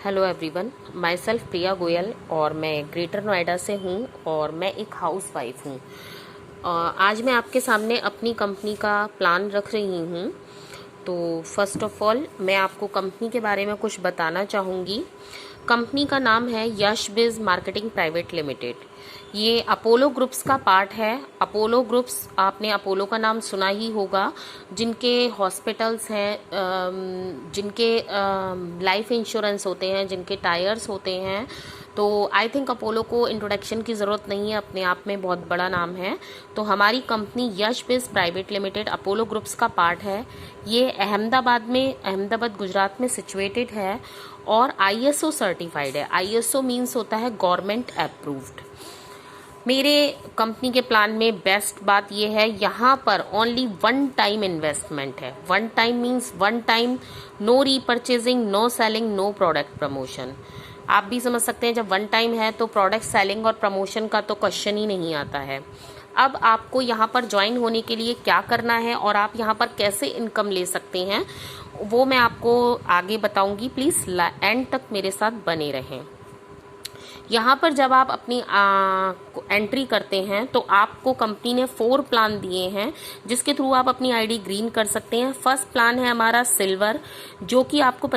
Hello everyone, my self प्रिया गोयल और मैं greater Noida से हूँ और मैं एक हाउस वाइफ हूँ। आज मैं आपके सामने अपनी कंपनी का प्लान रख रही हूँ। तो फर्स्ट ऑफ ऑल मैं आपको कंपनी के बारे में कुछ बताना चाहूँगी। कंपनी का नाम है यश बिज मार्केटिंग प्राइवेट लिमिटेड। ये अपोलो ग्रुप्स का पार्ट है। अपोलो ग्रुप्स, आपने अपोलो का नाम सुना ही होगा, जिनके हॉस्पिटल्स हैं, जिनके लाइफ इंश्योरेंस होते हैं, जिनके टायर्स होते हैं। तो आई थिंक अपोलो को इंट्रोडक्शन की ज़रूरत नहीं है, अपने आप में बहुत बड़ा नाम है। तो हमारी company Yash biz private limited Apollo groups का पार्ट है। ये अहमदाबाद गुजरात में सिचुएटेड है और आईएसओ सर्टिफाइड है। आईएसओ मीन्स होता है गवर्नमेंट अप्रूव्ड। मेरे कंपनी के प्लान में बेस्ट बात यह है, यहाँ पर ओनली वन टाइम इन्वेस्टमेंट है। One time means one time, no repurchasing, no selling, no product promotion. आप भी समझ सकते हैं, जब वन टाइम है तो प्रोडक्ट सेलिंग और प्रमोशन का तो क्वेश्चन ही नहीं आता है। अब आपको यहाँ पर ज्वाइन होने के लिए क्या करना है और आप यहाँ पर कैसे इनकम ले सकते हैं, वो मैं आपको आगे बताऊंगी। प्लीज़ एंड तक मेरे साथ बने रहें। यहाँ पर जब आप अपनी एंट्री करते हैं तो आपको कंपनी ने 4 प्लान दिए हैं, जिसके थ्रू आप अपनी आईडी ग्रीन कर सकते हैं। फर्स्ट प्लान है हमारा सिल्वर, जो कि आपको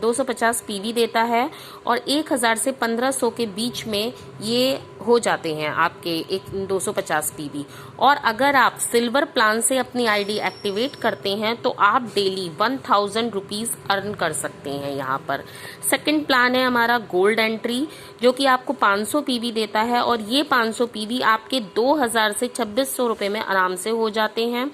250 पीवी देता है और 1000 से 1500 के बीच में ये हो जाते हैं आपके 250 पीवी। और अगर आप सिल्वर प्लान से अपनी आईडी एक्टिवेट करते हैं तो आप डेली 1000 रुपीज़ अर्न कर सकते हैं यहाँ पर। सेकंड प्लान है हमारा गोल्ड एंट्री, जो कि आपको 500 पीवी देता है और ये 500 पीवी आपके 2000 से 2600 रुपये में आराम से हो जाते हैं।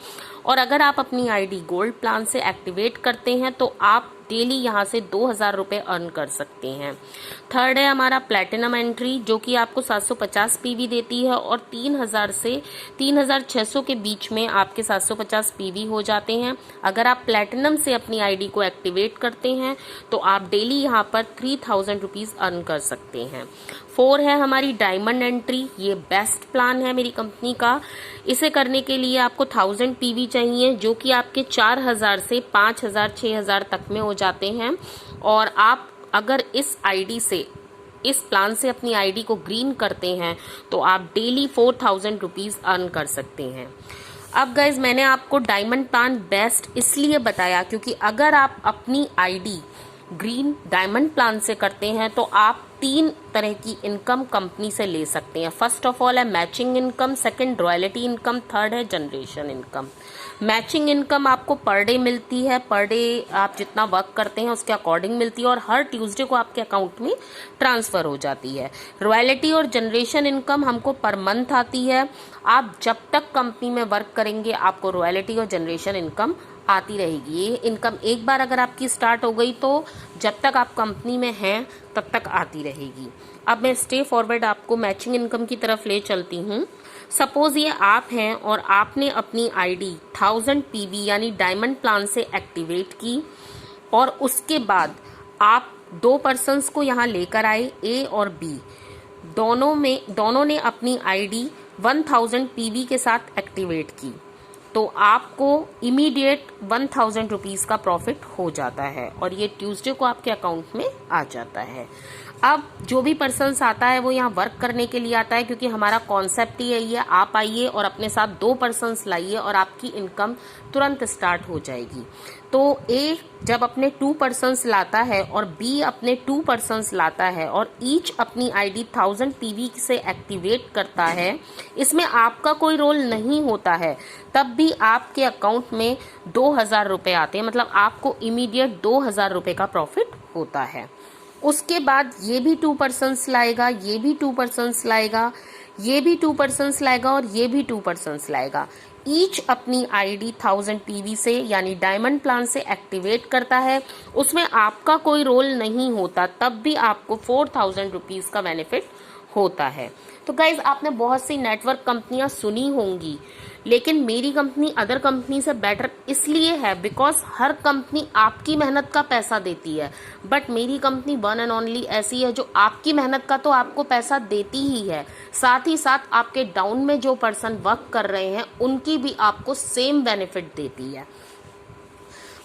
और अगर आप अपनी आईडी गोल्ड प्लान से एक्टिवेट करते हैं तो आप डेली यहाँ से 2000 रुपये अर्न कर सकते हैं। थर्ड है हमारा प्लैटिनम एंट्री, जो कि आपको 750 पीवी देती है और 3000 से 3600 के बीच में आपके 750 पीवी हो जाते हैं। अगर आप प्लैटिनम से अपनी आईडी को एक्टिवेट करते हैं तो आप डेली यहाँ पर 3000 रुपीज़ अर्न कर सकते हैं। 4 है हमारी डायमंड एंट्री। ये बेस्ट प्लान है मेरी कंपनी का। इसे करने के लिए आपको 1000 पीवी चाहिए, जो कि आपके 4000 से 5000 6000 तक में हो जाते हैं। और आप अगर इस प्लान से अपनी आईडी को ग्रीन करते हैं तो आप डेली 4000 रुपीज़ अर्न कर सकते हैं। अब गाइज, मैंने आपको डायमंड प्लान बेस्ट इसलिए बताया क्योंकि अगर आप अपनी आईडी ग्रीन डायमंड प्लान से करते हैं तो आप 3 तरह की इनकम कंपनी से ले सकते हैं। फर्स्ट ऑफ ऑल है matching income, second royalty income, third है जनरेशन इनकम। मैचिंग इनकम आपको पर डे मिलती है, पर डे आप जितना वर्क करते हैं उसके अकॉर्डिंग मिलती है और हर ट्यूसडे को आपके अकाउंट में ट्रांसफर हो जाती है। रॉयल्टी और जनरेशन इनकम हमको पर मंथ आती है। आप जब तक कंपनी में वर्क करेंगे आपको रॉयल्टी और जनरेशन इनकम आती रहेगी। ये इनकम एक बार अगर आपकी स्टार्ट हो गई तो जब तक आप कंपनी में हैं तब तक आती रहेगी। अब मैं स्टे फॉरवर्ड आपको मैचिंग इनकम की तरफ ले चलती हूँ। सपोज ये आप हैं और आपने अपनी आईडी 1000 पीवी यानी डायमंड प्लान से एक्टिवेट की और उसके बाद आप 2 पर्सन्स को यहाँ लेकर आए, ए और बी। दोनों ने अपनी आईडी 1000 पीवी के साथ एक्टिवेट की तो आपको इमीडिएट 1000 रुपीज़ का प्रॉफिट हो जाता है और ये ट्यूसडे को आपके अकाउंट में आ जाता है। अब जो भी पर्सन्स आता है वो यहाँ वर्क करने के लिए आता है, क्योंकि हमारा कॉन्सेप्ट ही यही है, आप आइए और अपने साथ 2 पर्सन्स लाइए और आपकी इनकम तुरंत स्टार्ट हो जाएगी। तो ए जब अपने 2 पर्सन्स लाता है और बी अपने 2 पर्सन्स लाता है और ईच अपनी आईडी 1000 पीवी से एक्टिवेट करता है, इसमें आपका कोई रोल नहीं होता है, तब भी आपके अकाउंट में 2000 रुपये आते हैं। मतलब आपको इमीडिएट 2000 रुपये का प्रॉफिट होता है। उसके बाद ये भी 2 पर्सन्स लाएगा, ये भी 2 पर्सन्स लाएगा, ये भी 2 पर्सन्स लाएगा और ये भी 2 पर्सन्स लाएगा। ईच अपनी आईडी 1000 पीवी से यानी डायमंड प्लान से एक्टिवेट करता है। उसमें आपका कोई रोल नहीं होता, तब भी आपको 4000 रुपीज़ का बेनिफिट होता है। तो गाइज, आपने बहुत सी नेटवर्क कंपनियां सुनी होंगी, लेकिन मेरी कंपनी अदर कंपनी से बेटर इसलिए है बिकॉज हर कंपनी आपकी मेहनत का पैसा देती है, बट मेरी कंपनी वन एंड ओनली ऐसी है जो आपकी मेहनत का तो आपको पैसा देती ही है, साथ ही साथ आपके डाउन में जो पर्सन वर्क कर रहे हैं उनकी भी आपको सेम बेनिफिट देती है।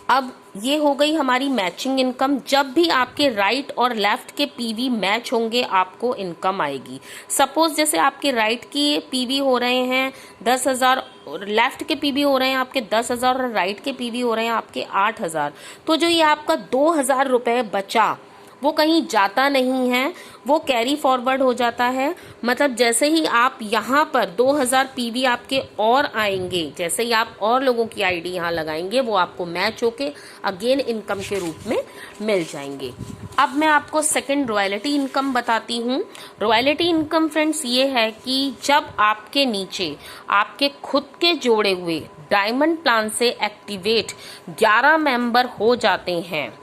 अब ये हो गई हमारी मैचिंग इनकम। जब भी आपके राइट और लेफ्ट के पीवी मैच होंगे आपको इनकम आएगी। सपोज जैसे आपके राइट की पीवी हो रहे हैं 10,000, लेफ्ट के पीवी हो रहे हैं आपके 10,000 और राइट के पीवी हो रहे हैं आपके 8,000, तो जो ये आपका 2,000 रुपए बचा वो कहीं जाता नहीं है, वो कैरी फॉरवर्ड हो जाता है। मतलब जैसे ही आप यहाँ पर 2,000 पीवी आपके और आएंगे, जैसे ही आप और लोगों की आईडी यहाँ लगाएंगे, वो आपको मैच होके अगेन इनकम के रूप में मिल जाएंगे। अब मैं आपको सेकंड रॉयल्टी इनकम बताती हूँ। रॉयल्टी इनकम फ्रेंड्स ये है कि जब आपके नीचे आपके खुद के जोड़े हुए डायमंड प्लान से एक्टिवेट 11 मेंबर हो जाते हैं,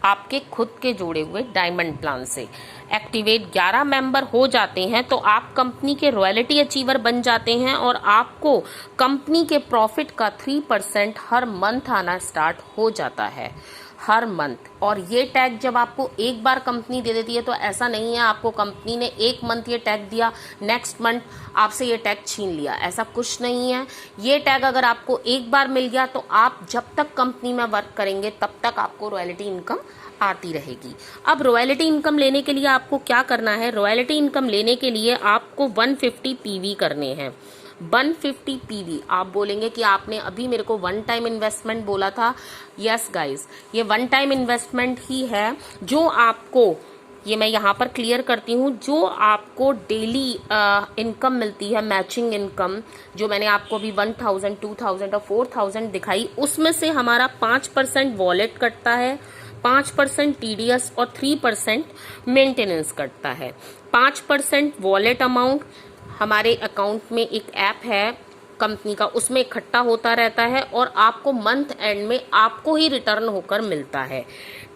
आपके खुद के जोड़े हुए डायमंड प्लान से एक्टिवेट 11 मेंबर हो जाते हैं, तो आप कंपनी के रॉयल्टी अचीवर बन जाते हैं और आपको कंपनी के प्रॉफिट का 3% हर मंथ आना स्टार्ट हो जाता है, हर मंथ। और ये टैग जब आपको एक बार कंपनी दे देती है, तो ऐसा नहीं है आपको कंपनी ने एक मंथ ये टैग दिया, नेक्स्ट मंथ आपसे ये टैग छीन लिया, ऐसा कुछ नहीं है। ये टैग अगर आपको एक बार मिल गया तो आप जब तक कंपनी में वर्क करेंगे तब तक आपको रॉयल्टी इनकम आती रहेगी। अब रॉयल्टी इनकम लेने के लिए आपको क्या करना है? रॉयल्टी इनकम लेने के लिए आपको 150 पीवी करने हैं। 150 पीवी। आप बोलेंगे कि आपने अभी मेरे को वन टाइम इन्वेस्टमेंट बोला था। यस गाइस, ये वन टाइम इन्वेस्टमेंट ही है जो आपको, ये मैं यहाँ पर क्लियर करती हूँ, जो आपको डेली इनकम मिलती है, मैचिंग इनकम, जो मैंने आपको अभी 1,000, 2,000 और 4,000 दिखाई, उसमें से हमारा 5% वॉलेट कटता है, 5% टीडीएस और 3% मेंटेनेंस कटता है। 5% वॉलेट अमाउंट हमारे अकाउंट में एक ऐप है कंपनी का, उसमें इकट्ठा होता रहता है और आपको मंथ एंड में आपको ही रिटर्न होकर मिलता है।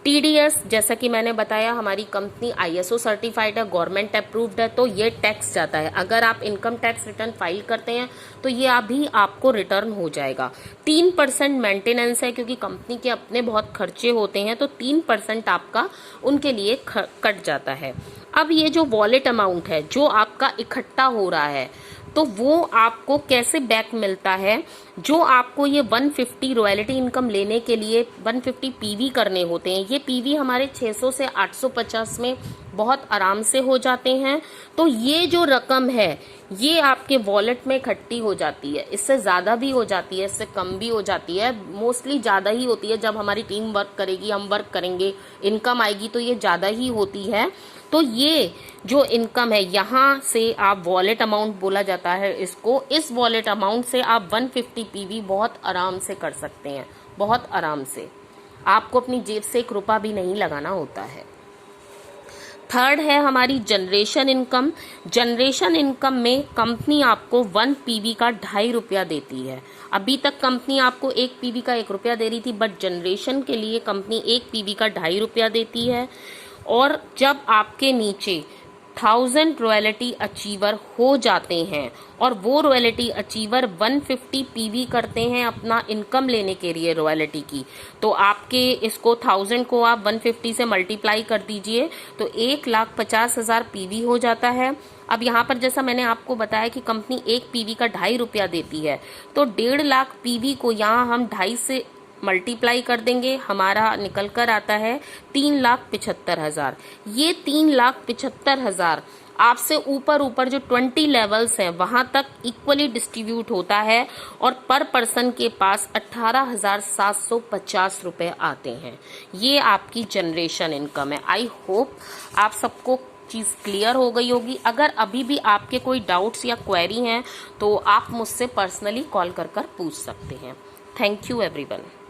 टीडीएस, जैसा कि मैंने बताया, हमारी कंपनी आईएसओ सर्टिफाइड है, गवर्नमेंट अप्रूव्ड है, तो ये टैक्स जाता है। अगर आप इनकम टैक्स रिटर्न फाइल करते हैं तो ये अभी आपको रिटर्न हो जाएगा। 3% मेंटेनेंस है, क्योंकि कंपनी के अपने बहुत खर्चे होते हैं, तो 3% आपका उनके लिए कट जाता है। अब ये जो वॉलेट अमाउंट है जो आपका इकट्ठा हो रहा है, तो वो आपको कैसे बैक मिलता है? जो आपको ये 150 रॉयल्टी इनकम लेने के लिए 150 पीवी करने होते हैं। ये पीवी हमारे 600 से 850 में बहुत आराम से हो जाते हैं। तो ये जो रकम है ये आपके वॉलेट में इकट्ठी हो जाती है। इससे ज़्यादा भी हो जाती है, इससे कम भी हो जाती है, मोस्टली ज़्यादा ही होती है। जब हमारी टीम वर्क करेगी, हम वर्क करेंगे, इनकम आएगी, तो ये ज़्यादा ही होती है। तो ये जो इनकम है, यहाँ से आप वॉलेट अमाउंट बोला जाता है इसको, इस वॉलेट अमाउंट से आप 150 पीवी बहुत आराम से कर सकते हैं, बहुत आराम से। आपको अपनी जेब से 1 रुपया भी नहीं लगाना होता है। थर्ड है हमारी जनरेशन इनकम। जनरेशन इनकम में कंपनी आपको 1 पीवी का 2.5 रुपया देती है। अभी तक कंपनी आपको 1 पीवी का 1 रुपया दे रही थी, बट जनरेशन के लिए कंपनी 1 पीवी का 2.5 रुपया देती है। और जब आपके नीचे 1000 रॉयल्टी अचीवर हो जाते हैं और वो रॉयल्टी अचीवर 150 पीवी करते हैं अपना इनकम लेने के लिए रॉयल्टी की, तो आपके इसको 1000 को आप 150 से मल्टीप्लाई कर दीजिए, तो 1,50,000 पीवी हो जाता है। अब यहाँ पर जैसा मैंने आपको बताया कि कंपनी 1 पीवी का 2.5 रुपया देती है, तो 1.5 लाख पीवी को यहाँ हम 2.5 से मल्टीप्लाई कर देंगे, हमारा निकल कर आता है 3,75,000। ये 3,75,000 आपसे ऊपर जो 20 लेवल्स हैं वहां तक इक्वली डिस्ट्रीब्यूट होता है और पर पर्सन के पास 18,750 रुपए आते हैं। ये आपकी जनरेशन इनकम है। आई होप आप सबको चीज़ क्लियर हो गई होगी। अगर अभी भी आपके कोई डाउट्स या क्वेरी हैं तो आप मुझसे पर्सनली कॉल कर पूछ सकते हैं। Thank you everyone.